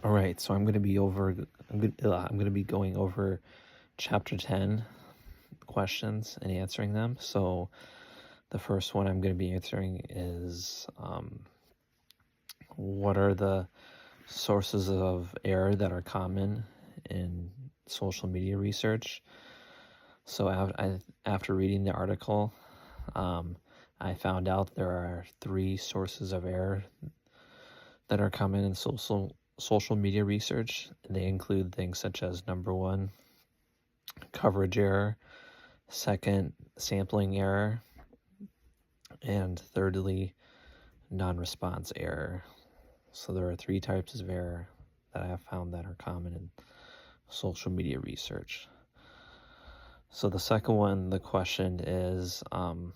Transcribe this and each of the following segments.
All right, so I'm going to be going over chapter 10 questions and answering them. So the first one I'm going to be answering is what are the sources of error that are common in social media research? So after reading the article, I found out there are 3 sources of error that are common in social media research. They include things such as number 1, coverage error, second, sampling error, and thirdly, non-response error. So there are 3 types of error that I have found that are common in social media research. So the second one, the question is, when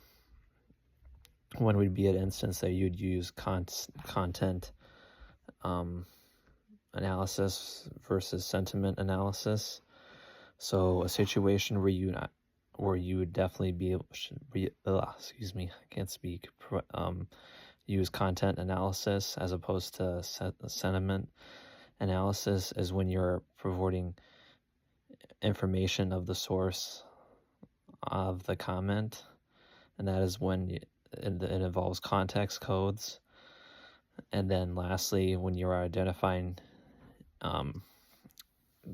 would be an instance that you'd use content analysis versus sentiment analysis? So a situation where you would definitely be able I can't speak, use content analysis as opposed to sentiment analysis is when you're providing information of the source of the comment, and that is when it involves context codes. And then lastly, when you're identifying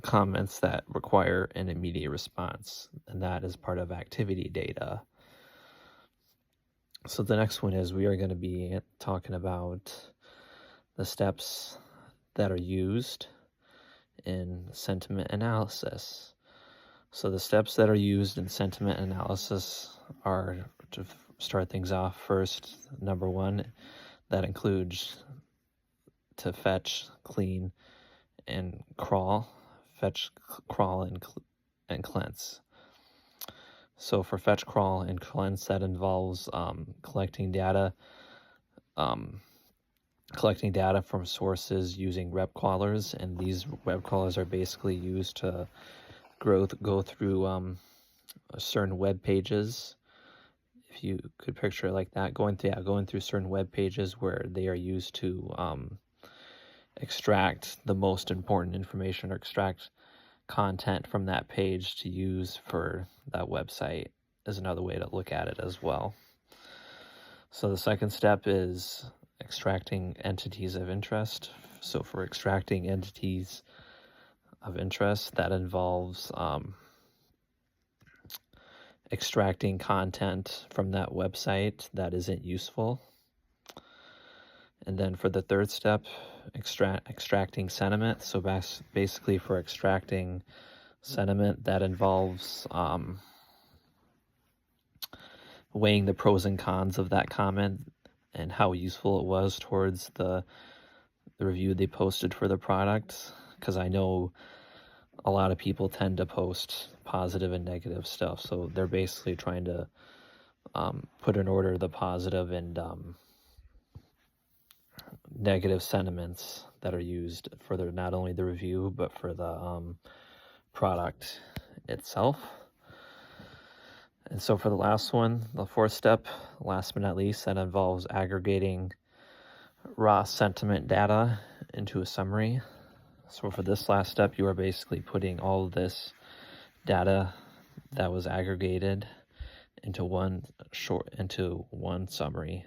comments that require an immediate response, and that is part of activity data. So the next one is we are going to be talking about the steps that are used in sentiment analysis. So the steps that are used in sentiment analysis are, to start things off first, number 1, that includes to fetch, clean, and crawl. Fetch, crawl, and cleanse. So for fetch, crawl, and cleanse, that involves collecting data from sources using web crawlers, and these web crawlers are basically used to go through certain web pages. If you could picture it like that, going through certain web pages where they are used to extract the most important information or extract content from that page to use for that website is another way to look at it as well. So the second step is extracting entities of interest. So for extracting entities of interest, that involves extracting content from that website that isn't useful. And then for the third step, extracting sentiment. So basically for extracting sentiment, that involves weighing the pros and cons of that comment and how useful it was towards the review they posted for the product. Because I know a lot of people tend to post positive and negative stuff, so they're basically trying to put in order the positive and negative sentiments that are used for not only the review but for the product itself. And so for the last one, the fourth step, last but not least, that involves aggregating raw sentiment data into a summary. So for this last step, you are basically putting all of this data that was aggregated into one summary.